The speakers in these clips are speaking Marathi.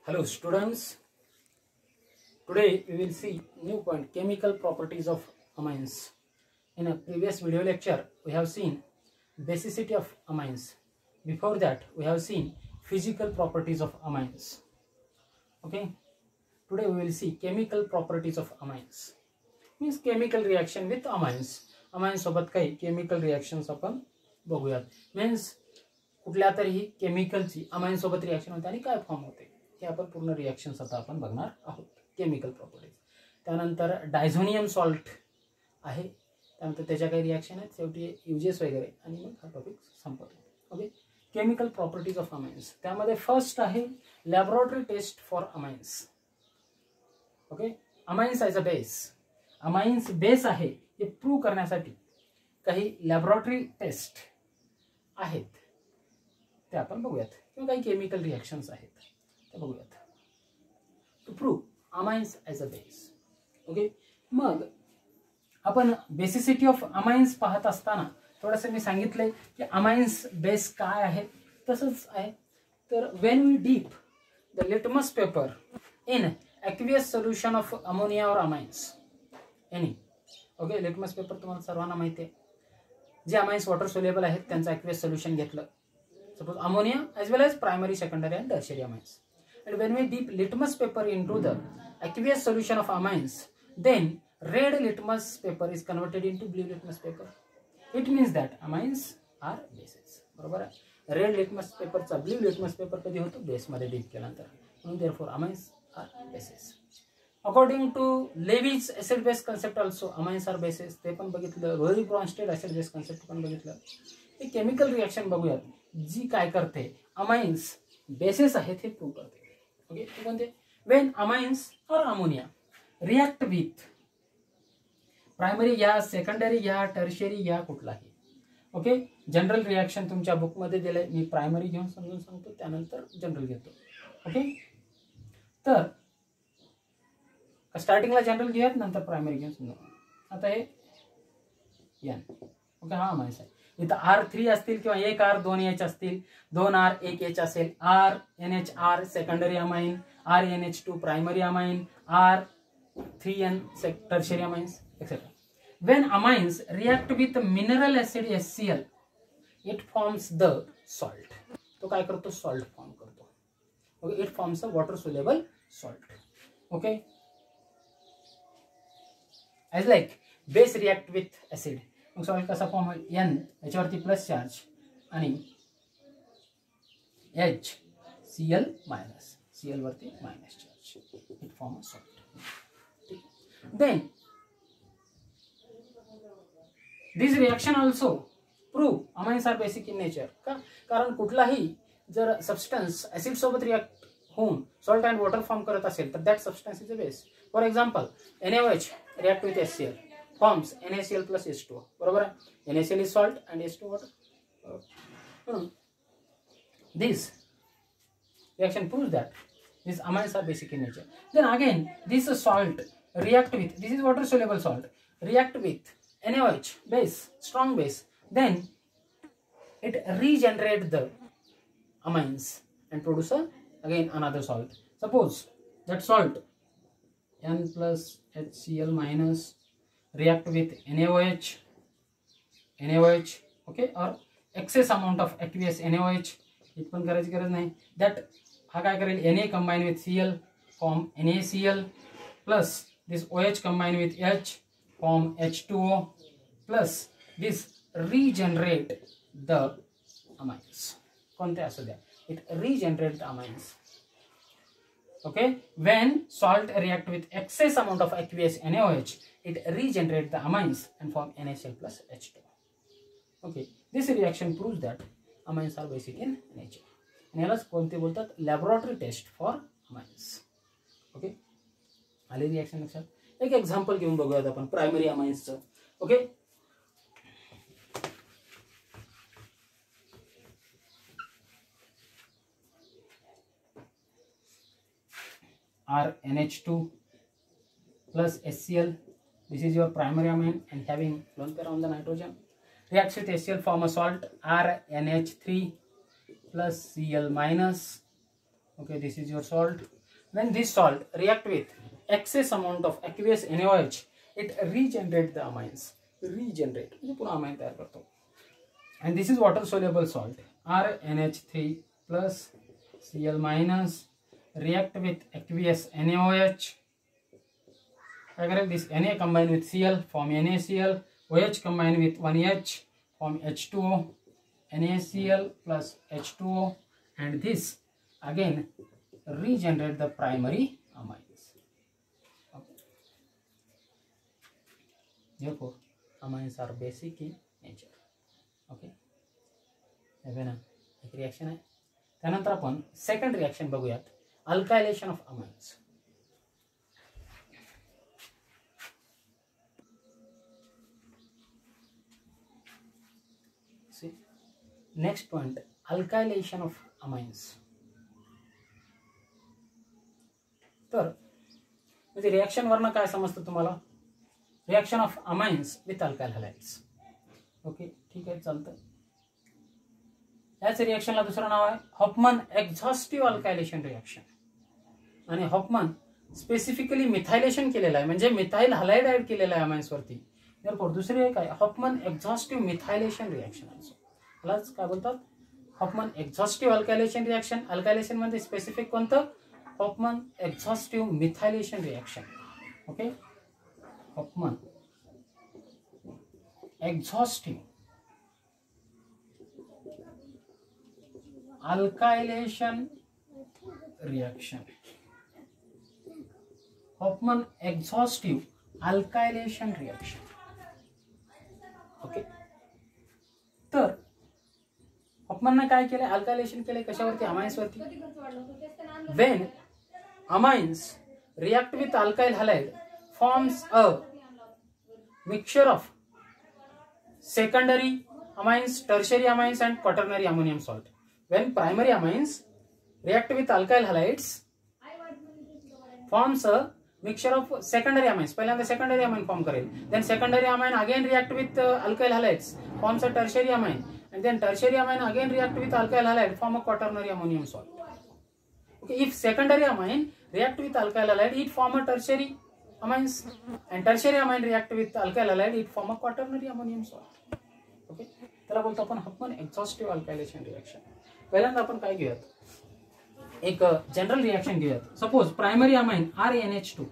Hello students, today we will see new point, chemical properties of amines. In a previous video lecture we have seen basicity of amines. Before that we have seen physical properties of amines. Okay, today we will see chemical properties of amines. Means chemical reaction with amines. Amines सोबत काही chemical reactions आपण बघूयात. Means कुठल्या तरी केमिकलची अमाइन सोबत रिएक्शन होते आणि काय फॉर्म होते हे आपण पूर्ण रिएक्शन्स आता आपण बघणार आहोत. Chemical properties. त्यानंतर डायझोनियम सॉल्ट आहे, त्यानंतर त्याच्या काही रिएक्शन आहेत, शेवटी युजेस वगैरे आणि मग हा टॉपिक संपतो. Okay, chemical properties of amines. त्यामध्ये फर्स्ट आहे laboratory test for amines. Okay, amines as a base. Amines base आहे हे प्रूव्ह करण्यासाठी काही लॅबोरेटरी टेस्ट आहेत, ते आपण बघूयात. किंवा काही केमिकल रिएक्शन्स आहेत ते बघूयात to prove amines as a base. Okay, मग आपण बेसिसिटी ऑफ अमाइन्स पाहत असताना थोडंसं मी सांगितलंय की अमाइन्स बेस काय आहे, तसंच आहे. तर when we dip the litmus paper in aqueous solution of ammonia और amines any. Okay, litmus paper तुम्हाला सर्वांना माहिती आहे. जे अमाइन्स वॉटर सोल्युबल आहेत त्यांचं ॲक्वियस सोल्युशन घेतलं, suppose ammonia as well as primary, secondary and tertiary amines, and when we dip litmus paper into the aqueous solution of amines, then red litmus paper is converted into blue litmus paper. It means that amines are bases. बरोबर आहे. रेड लिटमस पेपरचा ब्ल्यू लिटमस पेपर कधी होतो, बेस मध्ये डीप केल्यानंतर. म्हणून therefore amines are bases. According to Levy's acid base concept also amines are bases. ते पण बघितलं. Rory Brønsted acid base concept पण बघितलं. एक केमिकल रिएक्शन बघूयात जी काय करते, अमाइन्स बेसेस आहेत हे प्रूव्ह करते. ओके, ते कोणते? व्हेन अमाइन्स और अमोनिया रिएक्ट विथ प्रायमरी घ्या, सेकंडरी घ्या, टर्शियरी घ्या, कुठलाही. ओके, जनरल रिएक्शन तुमच्या बुक मध्ये दिलंय. मी प्रायमरी घेऊन समजून सांगतो, त्यानंतर जनरल घेतो. ओके, तर स्टार्टिंगला जनरल घेऊयात, नंतर प्रायमरी घेऊन समजून. आता हे एन. ओके, हा अमाइन्स आहे. इथं R3 असतील किंवा एक R 2 H असतील, 2 R 1 H असेल, R NH R secondary amine, R NH2 primary amine, R3N tertiary amines etcetera. When amines react with mineral acid HCl, it forms the salt. तो काय करतो? सॉल्ट फॉर्म करतो. Okay, it forms a water soluble salt. Okay, as like base react with acid. मग सॉल्ट कसा फॉर्म होईल? एन याच्यावरती प्लस चार्ज आणि एच Cl मायनस, Cl वरती minus charge. It form a salt. Then this reaction also prove amines are basic in nature. का? कारण कुठलाही जर सबस्टन्स ऍसिड सोबत रिएक्ट होऊन सॉल्ट अँड वॉटर फॉर्म करत असेल तर that substance is a base. For example NaOH react with HCl forms NaCl plus H2O. बरोबर आहे. NaCl is salt and H2O water. This reaction proves that these amines are basic in nature. Then again this salt react with, this is water soluble salt, react with NaOH base, strong base, then it regenerate the amines and produce again another salt. Suppose that salt N plus HCl minus react with NaOH, okay, or excess amount of aqueous NaOH. इतपण करायची गरज नाही. दॅट हा काय करेल? Na combine with Cl form NaCl plus this OH combine with H form H2O plus this regenerate the amines. कोणते असू द्या, it regenerate the amines. Okay, when salt react with excess amount of aqueous NaOH, it regenerate the amines and form NaCl plus H2. Okay, this reaction proves that amines are basic in nature. आणि यालाच कोणते बोलतात? Laboratory test for amines. Okay, आले रिएक्शन लक्षात. एक एक्झाम्पल घेऊन बघूयात आपण प्रायमरी अमाइन्सचं. Okay, RNH2 plus HCl. This is your primary amine and having lone pair on the nitrogen. Reacts with HCl, form a salt RNH3 plus Cl minus. Okay, this is your salt. when this salt react with excess amount of aqueous NaOH, it regenerate the amines. Regenerate म्हणजे पुन्हा अमाइन तयार करतो. And this is water soluble salt, RNH3 plus Cl minus react with aqueous NaOH. This Na combine with Cl form NaCl, OH combine with 1H form H2O, NaCl plus H2O, and this again regenerate the primary amines. Okay. Therefore, amines are basic in nature. Okay. एक रिएक्शन आहे. त्यानंतर आपण सेकंड रिएक्शन बघूयात, alkylation of amines. See, next point, alkylation of amines. तर म्हणजे रिएक्शन वरनं काय समजतं तुम्हाला? Reaction of amines with alkyl halides. Okay, ठीक आहे, चालतं. याच रिएक्शनला दुसरं नाव आहे हॉफमन एक्झॉस्टिव्ह अल्कायलेशन रिएक्शन. आणि हॉफमन स्पेसिफिकली मिथायलेशन केलेलं आहे, म्हणजे मिथाइल हॅलाइड ऍड केलेलं आहे अमाइन्स वरती. देअरफॉर दुसरी एक आहे हॉफमन एक्झॉस्टिव्ह मिथायलेशन रिएक्शन. यालाच काय बोलतात? Hofmann exhaustive alkylation reaction. Alkylation मध्ये स्पेसिफिक कोणतं? Hofmann exhaustive methylation reaction. Okay, Hofmann exhaustive alkylation reaction. Hofmann exhaustive alkylation reaction. Okay, तर हॉफमनने काय केले? अल्कायलेशन केले कशावरती? अमाइन्स वरती. When amines react with alkyl halide, forms a mixture of secondary amines, tertiary amines, and quaternary ammonium salt. When primary amines react with alkyl halides, forms a mixture of secondary amines. पहिल्यांदा secondary amine form करेल. Then secondary amine again react with alkyl halides, forms a tertiary amine, and then tertiary amine again react with alkyl halide, form a quaternary ammonium salt. Okay, if secondary amine react with alkyl halide, it form a tertiary amines, and tertiary amine react with alkyl halide, it form a quaternary ammonium salt. Okay, त्याला बोलतो आपण हॉफमन एक्झॉस्टिव्ह अल्कायलेशन रिएक्शन. पहिल्यांदा आपण काय घेऊयात? एक जनरल रिएक्शन घेऊयात. Suppose primary amine RNH2,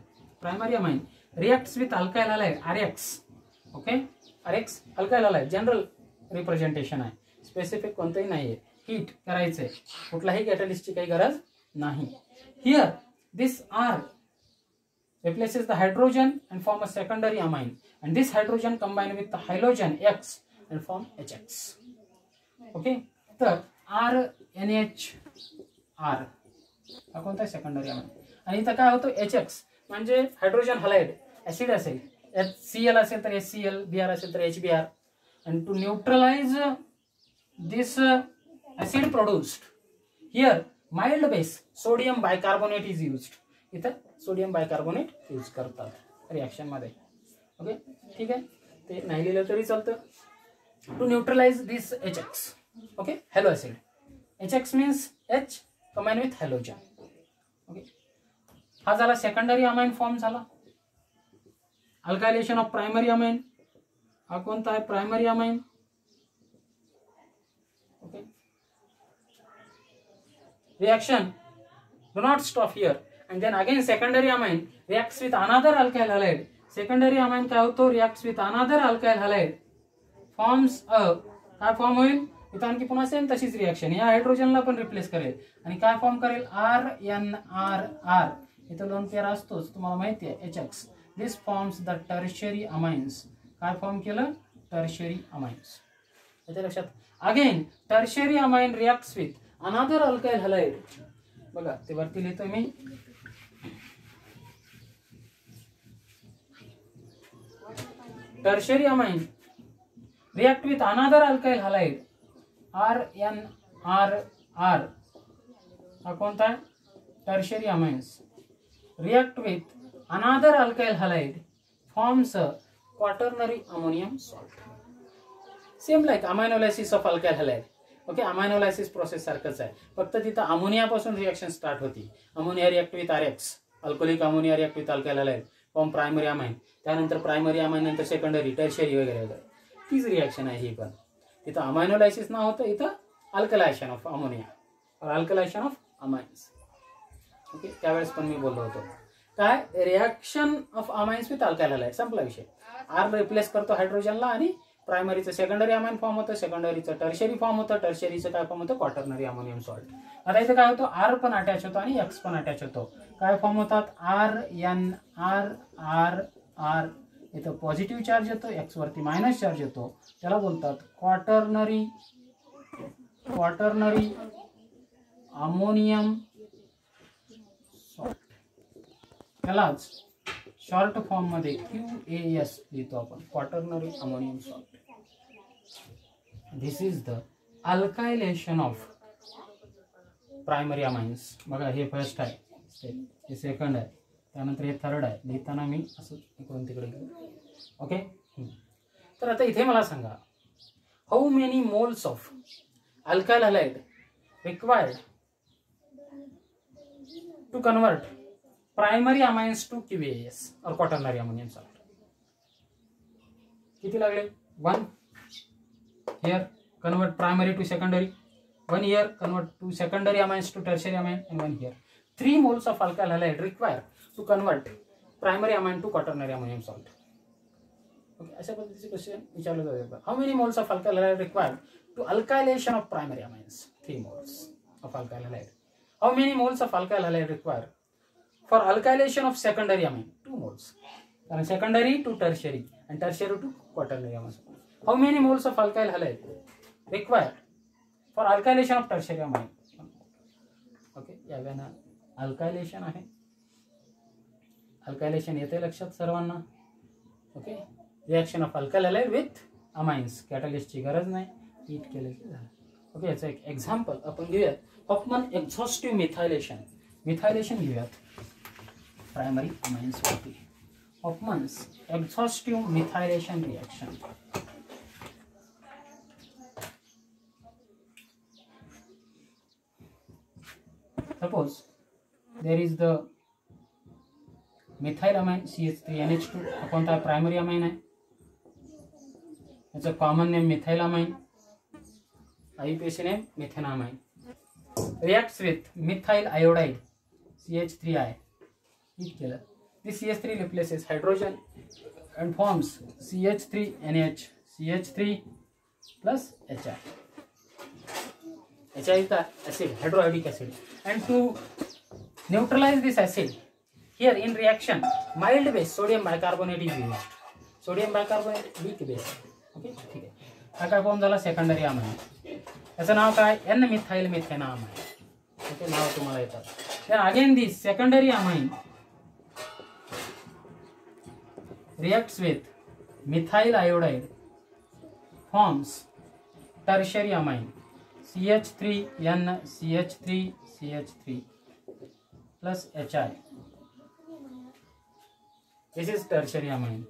primary amine reacts with alkyl halide RX. Okay, RX alkyl halide general representation आहे, स्पेसिफिक कोणतंही नाहीये. हीट करायचंय, कुठलाही कॅटलिस्टची काही गरज नाही. Here this R replaces the hydrogen and form a secondary amine, and this hydrogen combine with the halogen X and form HX. Okay, तर RNHR हा कोणता सेकंडरी अमाइन, आणि इथं काय होतं? HX म्हणजे हायड्रोजन हॅलाइड ऍसिड असेल, HCl असेल तर HCl, Br असेल तर HBr. and to neutralize this acid produced, here mild base sodium bicarbonate is used. इथं सोडियम बायकार्बोनेट यूज करतात रिएक्शन मध्ये. ओके, ठीक आहे, ते नाही लिहिलं तरी चालतं. To neutralize this HX. Okay, halo acid. HX means H combine with halogen. Okay, हा झाला सेकंडरी अमाइन फॉर्म झाला. अल्कायलेशन ऑफ प्रायमरी अमाइन, हा कोणता आहे? Primary amine. Okay, reaction do not stop here, and then again secondary amine reacts with another alkyl halide. Secondary amine काय होतो? reacts with another alkyl halide, forms a काय फॉर्म होईल? इथं आणखी पुन्हा सेम तशीच रिएक्शन, या हायड्रोजनला पण रिप्लेस करेल आणि काय फॉर्म करेल? RNRR. इथं दोन पेअर असतोच, तुम्हाला माहिती आहे, HX. This forms the tertiary amines. काय फॉर्म केलं? Tertiary amines. याच्या लक्षात. Again tertiary amine reacts with another alkyl halide. बघा ते वरती लिहितो मी. Tertiary amine react with another alkyl halide RNRR. हा कोणता आहे? Tertiary amines react with another alkyl halide, forms a quaternary ammonium salt. Same like aminolysis of alkyl halide. ओके, अमायनोलायसिस प्रोसेस सारखंच आहे, फक्त तिथं अमोनियापासून रिएक्शन स्टार्ट होती. Ammonia react with RX, alcoholic ammonia react with alkyl halide, form primary amine, त्यानंतर प्रायमरी अमाइन नंतर सेकंडरी, टर्शियरी वगैरे वगैरे. तीच रिएक्शन आहे ही पण. तिथं अमायनोलायसिस ना होतं, इथं अल्कलायशन ऑफ अमोनिया और अल्कलायशन ऑफ अमाइन्स. ओके, त्यावेळेस पण मी बोललो होतो काय, reaction of amines with alkyl halide, संपला विषय. आर रिप्लेस करतो हायड्रोजनला आणि प्रायमरीचं सेकंडरी अमाइन फॉर्म होतं, सेकंडरीचं टर्शरी फॉर्म होतं, टर्शरीचं काय फॉर्म होतं, क्वाटर्नरी अमोनियम सॉल्ट. आता इथे काय होतं, आर पण अटॅच होतो आणि एक्स पण अटॅच होतो. काय फॉर्म होतात, R N R R R. इथं पॉझिटिव्ह चार्ज येतो, एक्स वरती मायनस चार्ज येतो, त्याला बोलतात क्वाटर्नरी अमोनियम सॉल्ट. त्यालाच शॉर्ट फॉर्म मध्ये QAS लिहितो आपण, quaternary ammonium salt. This is the alkylation of primary amines. बघा, हे फर्स्ट आहे स्टेप, हे सेकंड आहे, त्यानंतर हे थर्ड आहे. लिहिताना मी असं इकडून तिकडे गेलो. ओके, तर आता इथे मला सांगा, how many moles of alkyl halide required to convert primary amines to QAS और क्वाटर्नरी अमोनियम सॉल्ट. किती लागले, 1 here convert primary to secondary, 1 here convert to secondary amines to tertiary amine, and 1 here. 3 moles of alkyl halide require to convert primary amine to quaternary ammonium salt. Okay, अशा पद्धतीचे क्वेश्चन विचारले जातात. How many moles of alkyl halide required to alkylation of primary amines? 3 moles of alkyl halide. How many moles of alkyl halide require for alkylation of secondary amine? 2 moles. And secondary to tertiary and tertiary to quaternary amine. How many moles of alkyl halide required for alkylation of tertiary amine? Okay, यावेळेला अल्कायलेशन आहे. अल्कायलेशन येते लक्षात सर्वांना. Okay, reaction of alkyl halide with amines, कॅटलिस्टची गरज नाही, हीट केलं की झालं. ओके, याचं एक एक्झाम्पल आपण घेऊयात, हॉफमन एक्झॉस्टिव्ह मिथायलेशन घेऊयात प्रायमरी अमाइन्स वरती. हॉफमन्स exhaustive methylation reaction. Suppose there is the methyl amine CH3NH2 हा कोणता प्रायमरी अमाइन आहे, याचं common name methyl amine, IUPAC name methenamine. Reacts with methyl iodide CH3I. Heat केलं, this CH3 replaces hydrogen and forms CH3NH, CH3 plus HI. HI is the acid, hydroiodic acid. And to neutralize this acid, here in reaction, mild base sodium bicarbonate is used. Sodium bicarbonate weak base. Okay, ठीक आहे. हा काय फॉर्म झाला, सेकंडरी अमाइन. याचं नाव काय, N मिथाइल मिथेनामाइन. ओके, नाव तुम्हाला येतात. Then again this secondary amine reacts with methyl iodide, forms tertiary amine CH3N CH3 plus HI. This is tertiary amine.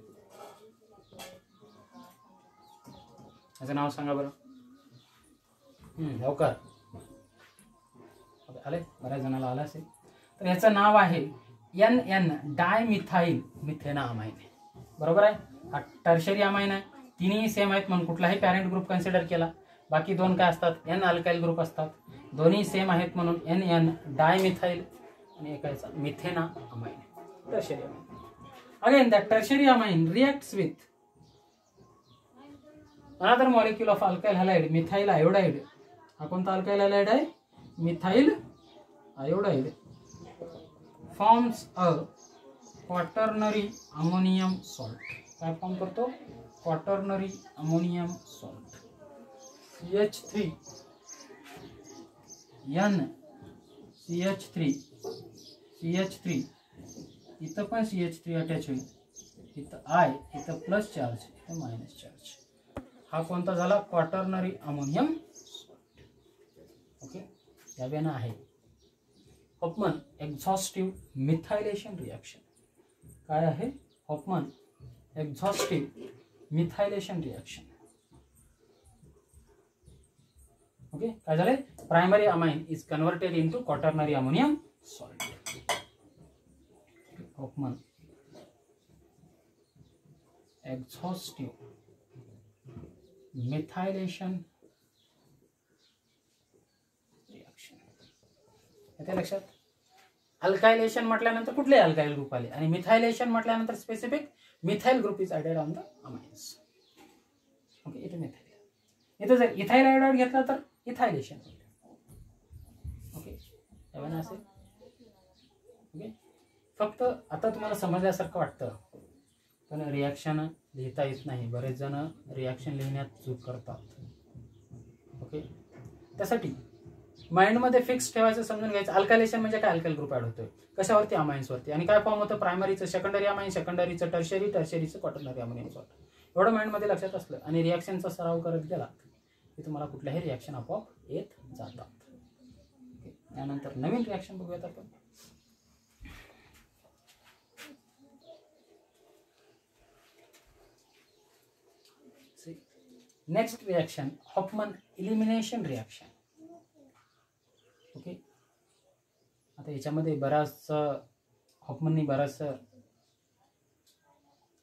याचं नाव सांगा बरं. लवकर आले, बऱ्याच जणाला आलं असेल. तर याचं नाव आहे NN डायमिथाइल मिथेनामाइन. बरोबर आहे, हा टर्शरी अमाइन आहे. तिन्ही सेम आहेत म्हणून कुठलाही पॅरेंट ग्रुप कन्सिडर केला. बाकी दोन काय असतात, N अल्काइल ग्रुप असतात. दोन्ही सेम आहेत म्हणून NN डायमिथाइल आणि एकाचा methenamine, tertiary amine. Again that tertiary amine reacts with another molecule of alkyl halide, methyl iodide. हा कोणता अल्काइल हॅलाइड आहे, methyl iodide. Forms a quaternary ammonium salt. काय फॉर्म करतो, quaternary ammonium salt. CH3 N CH3 इथं पण CH3 अटॅच होईल, इथं I, इथं प्लस चार्ज, इथं मायनस चार्ज. हा कोणता झाला, क्वाटर्नरी अमोनियम. ओके, यावेळेला आहे हॉफमन एक्झॉस्टिव्ह मिथायलेशन रिएक्शन. काय आहे, Hofmann exhaustive methylation reaction. Okay, काय झाले, primary amine is converted into quaternary ammonium salt. Hoffman exhaustive methylation reaction. येते लक्षात. अल्कायलेशन म्हटल्यानंतर कुठले अल्काइल ग्रुप आले आणि मिथायलेशन म्हटल्यानंतर specific methyl group is added on the amines. Okay, इथे मिथाइल, इथे जर इथाइल आयोडाइड घेतला तर इथायलेशन. ओके, एवढं असेल. ओके, फक्त आता तुम्हाला समजल्यासारखं वाटतं, पण रिॲक्शन लिहिता येत नाही. बरेच जण रिॲक्शन लिहिण्यात चूक करतात. ओके, त्यासाठी माइंडमध्ये फिक्स ठेवायचं, समजून घ्यायचं. अल्कायलेशन म्हणजे काय, अल्काइल ग्रुप ऍड होतोय कशावरती, अमाइन्सवरती. आणि काय फॉर्म होतं, प्रायमरीचं सेकंडरी अमाइन, सेकंडरीचं टर्शरी, टर्शरीचं क्वाटर्नरी अमोनियम सॉल्ट. एवढं माइंडमध्ये लक्षात असलं आणि रिॲक्शनचा सराव करत गेला की तुम्हाला कुठल्याही रिॲक्शन आपोआप येत जातात. त्यानंतर नवीन रिॲक्शन बघूयात आपण. Next reaction, Hoffman elimination reaction. Okay, आता याच्यामध्ये बराच हॉफमननी बराच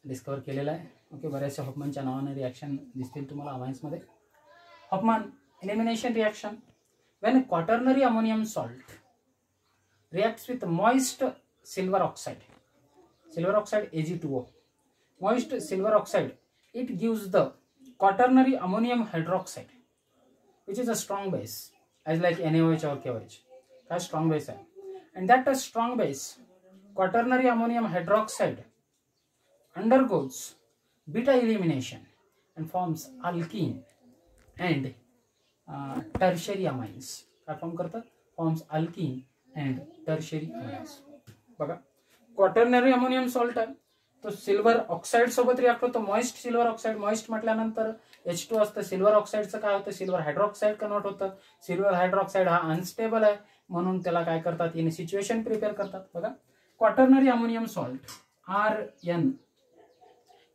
डिस्कवर केलेला आहे. ओके, बऱ्याचशा हॉफमनच्या नावाने रिॲक्शन दिसतील तुम्हाला अमाइन्समध्ये. Hofmann elimination reaction, when quaternary ammonium salt reacts with moist silver oxide, silver oxide Ag2O, moist silver oxide, it gives the quaternary ammonium hydroxide which is a strong base as like NaOH or KOH. That strong base है, and that a strong base quaternary ammonium hydroxide undergoes beta elimination and forms alkene and tertiary amines. काय फॉर्म करतात, forms alkene and tertiary amines. बघा, क्वाटर्नरी अमोनियम सॉल्ट आहे तो सिल्वर ऑक्साइड सोबत रिॲक्ट होतो. मॉइस्ट सिल्वर ऑक्साइड, मॉइस्ट म्हटल्यानंतर H2 असतं. सिल्वर ऑक्साइडचं काय होतं, सिल्वर हायड्रॉक्साइड कन्वर्ट होतं. सिल्वर हायड्रॉक्साइड हा अनस्टेबल आहे म्हणून त्याला काय करतात, इन सिच्युएशन प्रिपेअर करतात. बघा, क्वाटर्नरी अमोनियम सॉल्ट RN,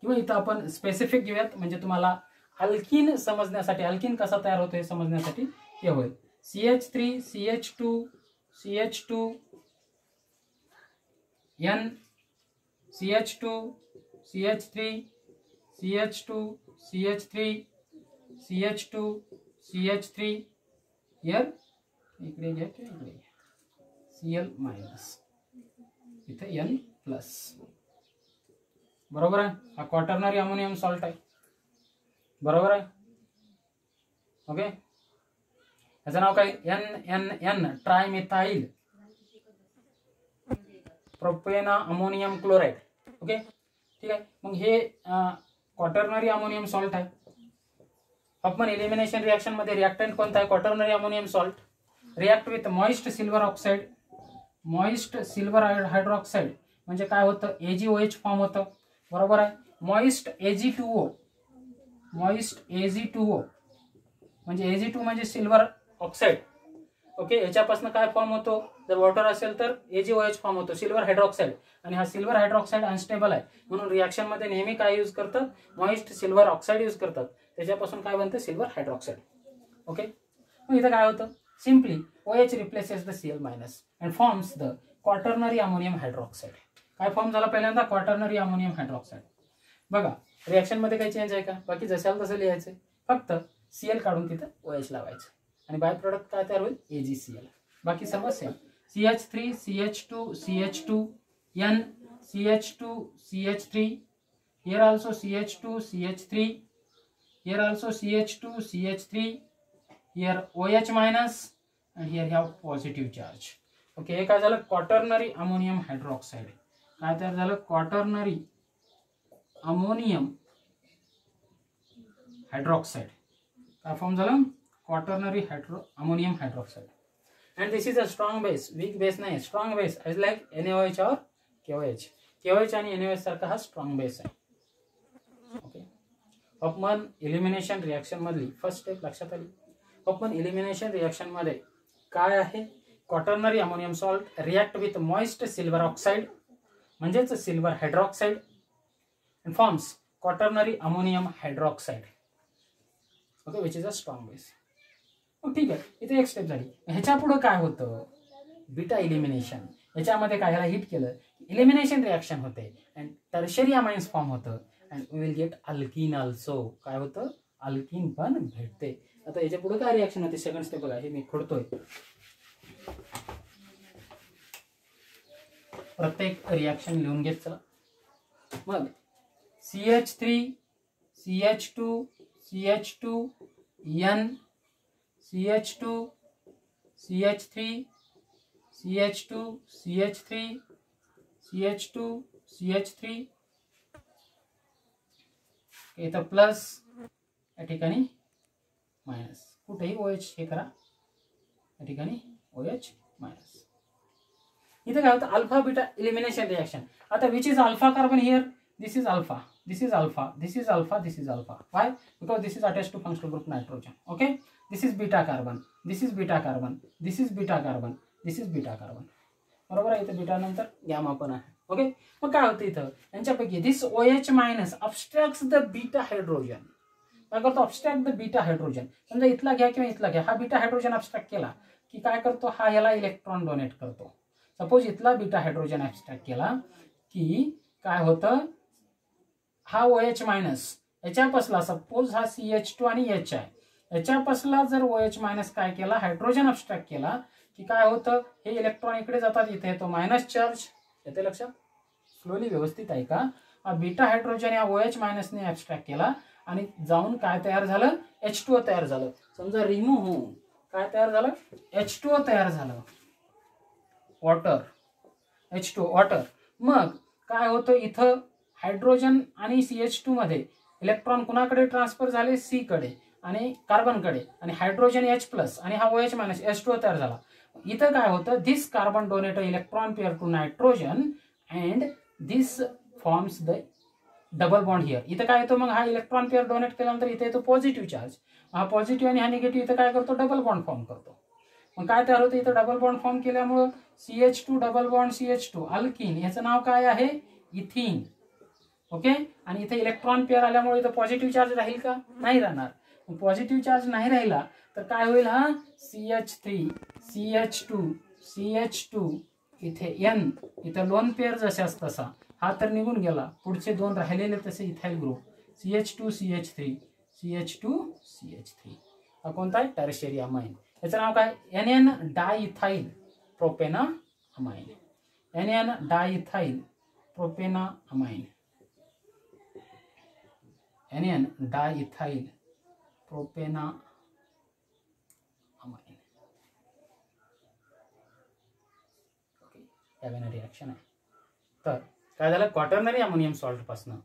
किंवा इथं आपण स्पेसिफिक घेऊयात म्हणजे तुम्हाला अल्किन समजण्यासाठी, अल्किन कसा तयार होतो हे समजण्यासाठी हे होईल. CH3 CH2 CH2 N CH2 CH3 CH2 CH3 CH2 CH3 here इकडे घ्या किंवा इकडे घ्या, Cl मायनस, इथे N प्लस. बरोबर आहे, हा क्वाटर्नरी अमोनियम सॉल्ट आहे. बरोबर आहे. ओके, याचं नाव काय, NNN ट्रायमिथाइल प्रोपेना अमोनियम क्लोराइड. ओके, ठीक आहे. मग हे क्वाटर्नरी अमोनियम सॉल्ट आहे. हॉफमन एलिमिनेशन रिॲक्शन मध्ये रिॲक्टंट कोणता आहे, quaternary ammonium salt. React with moist silver oxide, moist silver hydroxide म्हणजे काय होतं, AgOH फॉर्म होतं. बरोबर आहे. मॉइस्ट Ag2O, मॉइस्ट Ag2O म्हणजे Ag2 म्हणजे सिल्वर ऑक्साइड. ओके, याच्यापासून काय फॉर्म होतो, जर वॉटर असेल तर AgOH फॉर्म होतो, सिल्वर हायड्रॉक्साइड. आणि हा सिल्वर हायड्रॉक्साइड अनस्टेबल आहे म्हणून रिॲक्शन मध्ये नेहमी काय यूज करतात, मॉइस्ट सिल्वर ऑक्साइड यूज करतात. त्याच्यापासून काय बनतं, सिल्वर हायड्रॉक्साइड. ओके, मग इथं काय होतं, simply OH replaces the Cl minus and forms the quaternary ammonium hydroxide. काय फॉर्म झाला पहिल्यांदा, क्वाटर्नरी अमोनियम हायड्रॉक्साइड. बघा, रिॲक्शन मध्ये काही चेंज आहे का, बाकी जशाला तसं लिहायचं, फक्त Cl काढून तिथं OH लावायचं आणि बाय प्रोडक्ट काय तयार होईल, AgCl. बाकी सर्व same. CH3 CH2 CH2 N CH2 CH3, here also CH2 CH3, here also CH2 CH3, here OH minus and here have positive charge. Okay, हे काय झालं, क्वाटर्नरी अमोनियम हायड्रॉक्साइड. काय तयार झालं, क्वाटर्नरी अमोनियम हायड्रॉक्साइड. काय फॉर्म झालं, quaternary ammonium hydroxide. and this is a strong base, weak base नाही, strong base as like NaOH or KOH. KOH आणि NaOH सारखा हा strong base आहे. ओके, हॉफमन एलिमिनेशन रिॲक्शन मधली फर्स्ट स्टेप लक्षात आली. हॉफमन एलिमिनेशन रिॲक्शन मध्ये काय आहे, quaternary ammonium salt react with moist silver oxide म्हणजेच silver hydroxide and forms quaternary ammonium hydroxide. Okay, which is a strong base. मग ठीक आहे, इथे एक स्टेप झाली. ह्याच्या पुढे काय होतं, बीटा इलिमिनेशन. याच्यामध्ये काय, ह्याला हिट केलं इलिमिनेशन रिॲक्शन होते अँड टर्शरी अमाइन्स फॉर्म होतं and we will get alkene also. काय होतं, अल्कीन पण भेटते. आता याच्या पुढे काय रिॲक्शन होते, सेकंड स्टेप बघा, हे मी खोडतोय. प्रत्येक रिॲक्शन लिहून घेत चला. मग CH3 CH2 CH2 N CH2 CH3 CH2 CH3 CH2 CH3 इथं प्लस, या ठिकाणी मायनस. कुठेही OH हे करा, या ठिकाणी OH मायनस. इथे काय होतं, अल्फा बीटा इलिमिनेशन रिॲक्शन. आता which is alpha carbon here, this is alpha, this is alpha, this is alpha, this is alpha. Why? Because this is attached to functional group nitrogen. Okay, this is beta carbon, this is beta carbon, this is beta carbon, this is beta carbon. बरोबर आहे, इथे बीटा नंतर गॅमा पण आहे. ओके, मग काय होतं इथं, यांच्यापैकी this OH minus abstracts the beta hydrogen. काय करतो, अबस्ट्रॅक्ट द बीटा हायड्रोजन. समजा इथला घ्या किंवा इथला घ्या, हा बीटा हायड्रोजन अबस्ट्रॅक्ट केला की काय करतो, हा याला इलेक्ट्रॉन डोनेट करतो. सपोज इथला बीटा हायड्रोजन अबस्ट्रॅक्ट केला की काय होतं, हा OH मायनस याच्यापासला, सपोज हा CH2 आणि H आहे, याच्यापासला जर OH मायनस काय केला, हायड्रोजन अबस्ट्रॅक्ट केला की काय होतं, हे इलेक्ट्रॉन इकडे जातात, इथे येतो मायनस चार्ज. येते लक्षात, स्लोली व्यवस्थित आहे का. हा बीटा हायड्रोजन या OH मायनसने अबस्ट्रॅक्ट केला आणि जाऊन काय तयार झालं, H2O तयार झालं. समजा रिमूव्ह होऊन काय तयार झालं, H2O तयार झालं, वॉटर, H2O वॉटर. मग काय होतं, इथं हायड्रोजन आणि CH2 मध्ये इलेक्ट्रॉन कुणाकडे ट्रान्सफर झाले, C कडे आणि कार्बनकडे, आणि हायड्रोजन H+ आणि हा OH मायनस H2O तयार झाला. इथं काय होतं, this carbon donate a electron pair to nitrogen and this forms the double bond here. इथं काय येतो, मग हा इलेक्ट्रॉन पेअर डोनेट केल्यानंतर इथे येतो पॉझिटिव्ह चार्ज. हा पॉझिटिव्ह आणि हा निगेटिव्ह इथं काय करतो, डबल बॉन्ड फॉर्म करतो. मग काय तयार होतं, इथं डबल बॉन्ड फॉर्म केल्यामुळं CH2 double bond CH2 alkyne, याचं नाव काय आहे, इथिन. ओके, आणि इथे इलेक्ट्रॉन पेअर आल्यामुळे इथं पॉझिटिव्ह चार्ज राहील का, नाही राहणार. पॉझिटिव्ह चार्ज नाही राहिला तर काय होईल, हा CH3 CH2 CH2 इथे N, इथं लोन पेअर जशाच तसा, हा तर निघून गेला, पुढचे दोन राहिलेले तसे ethyl group CH2 CH3 CH2 CH3. हा कोणता आहे, टर्शियरी अमाइन. याचं नाव काय, NN diethyl propanamine. NN diethyl propanamine. NN diethyl propanamine. Okay, यावेळी रिॲक्शन आहे. तर काय झालं, क्वाटर्नरी अमोनियम सॉल्ट पासून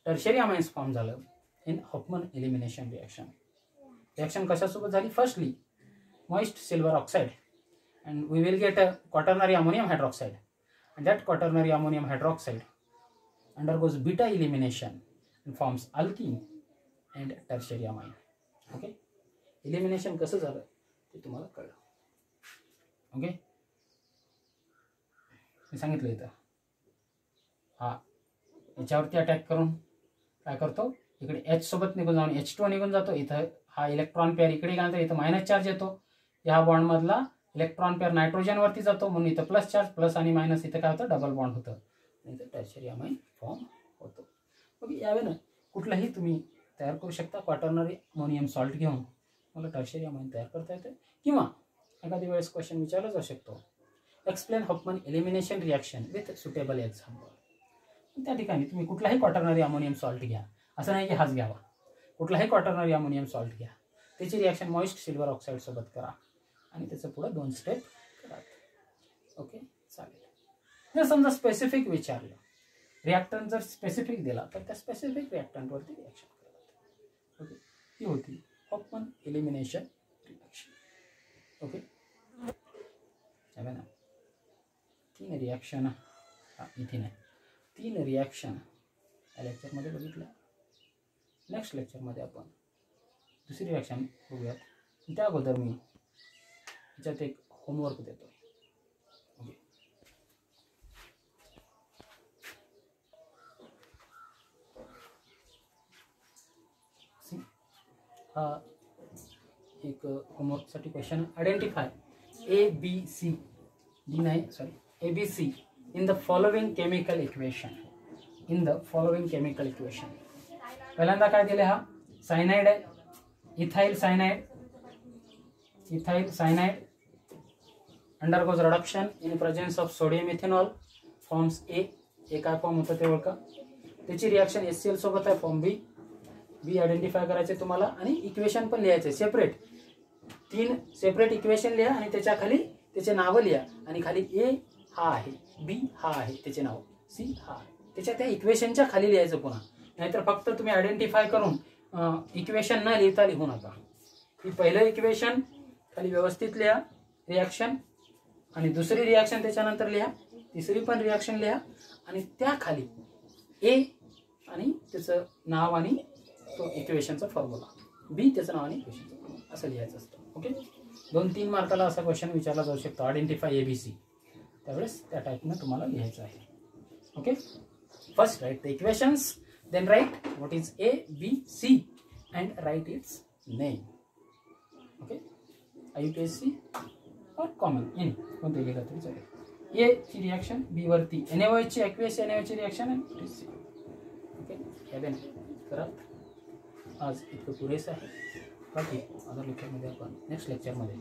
टर्शियरी अमाइन्स फॉर्म झालं in Hofmann elimination reaction. Reaction कशासोबत झाली, firstly moist silver oxide and we will get a quaternary ammonium hydroxide, and that quaternary ammonium hydroxide undergoes beta elimination and forms alkene and tertiary amine. Okay, elimination कसं झालं ते तुम्हाला कळलं. ओके, मी सांगितलं इथं हा याच्यावरती अटॅक करून काय करतो, इकडे H सोबत निघून जाऊन H2 निघून जातो, इथं हा इलेक्ट्रॉन पेअर इकडे गेल्यानंतर इथं मायनस चार्ज येतो, या बॉन्ड मधला इलेक्ट्रॉन पेअर नायट्रोजन वरती जातो, म्हणून इथं प्लस चार्ज, प्लस आणि मायनस इथं काय होतं, डबल बॉन्ड होतं, इथं टर्शियरी अमाइन फॉर्म होतो. ओके, यावेळी कुठलाही तुम्ही तयार करू शकता, क्वाटर्नरी अमोनियम सॉल्ट घेऊन मला टर्शियरी अमाइन तयार करता येते. किंवा एखादी वेळेस क्वेश्चन विचारला जाऊ शकतो, explain Hoffman elimination reaction with suitable example. त्या ठिकाणी तुम्ही कुठलाही क्वाटर्नरी अमोनियम सॉल्ट घ्या, असं नाही की हाच घ्यावा, कुठलाही क्वाटर्नरी अमोनियम सॉल्ट घ्या, त्याची रिॲक्शन मॉइस्ट सिल्वर ऑक्साईड सोबत करा आणि त्याचं पुढे 2 स्टेप करा. ओके, चालेल. जर समजा स्पेसिफिक विचारलं, रिॲक्टंट जर स्पेसिफिक दिला तर त्या स्पेसिफिक रिॲक्टंटवरती रिॲक्शन करा. ओके, ही होती हॉफमन एलिमिनेशन रिॲक्शन. ओके, ना 3 रिॲक्शन इथे नाही, 3 रिॲक्शन या लेक्चरमध्ये बघितलं. नेक्स्ट लेक्चरमध्ये आपण दुसरी रिॲक्शन बघूयात. त्या अगोदर मी याच्यात एक होमवर्क देतो. ओके, एक होमवर्कसाठी question. Identify ABC in the following chemical equation. पहिल्यांदा काय दिले, हा सायनाइड आहे, ethyl cyanide undergoes reduction in presence of sodium ethanol forms A. काय फॉर्म होतं ते ओळखा. त्याची रिॲक्शन HCl सोबत आहे, फॉर्म बी आयडेंटिफाय करायचे तुम्हाला. आणि इक्वेशन पण लिहायचे सेपरेट, 3 सेपरेट इक्वेशन लिहा आणि त्याच्या खाली त्याचे नावं लिहा. आणि खाली ए हा आहे, बी हा आहे त्याचे नाव, सी हा आहे, त्याच्या त्या इक्वेशनच्या खाली लिहायचं पुन्हा. नाहीतर फक्त तुम्ही आयडेंटिफाय करून इक्वेशन न लिहिता लिहू नका. ही पहिलं इक्वेशन खाली व्यवस्थित लिहा रिॲक्शन, आणि दुसरी रिॲक्शन त्याच्यानंतर लिहा, तिसरी पण रिॲक्शन लिहा, आणि त्या खाली ए आणि त्याचं नाव आणि तो इक्वेशनचा फॉर्म्युला, बी त्याचं नाव आणि इक्वेशनचं फॉर्म्युला असं लिहायचं असतं. ओके, 2-3 मार्काला असा क्वेश्चन विचारला जाऊ शकतो, आयडेंटिफाय ABC. त्यावेळेस त्या टाईपनं तुम्हाला लिहायचं आहे. Okay, first write the equations, then write what is ABC and write its name. Okay, IUPAC और कॉमन एनी कोणते लिहिलं तरी चालेल. ए ची रिॲक्शन बी वरती NaOH ची aqueous NaOH ची रिॲक्शन आहे सी. ओके, यावेन करा. आज इतकं पुरेसं आहे. बाकी अदर लेक्चरमध्ये आपण नेक्स्ट लेक्चरमध्ये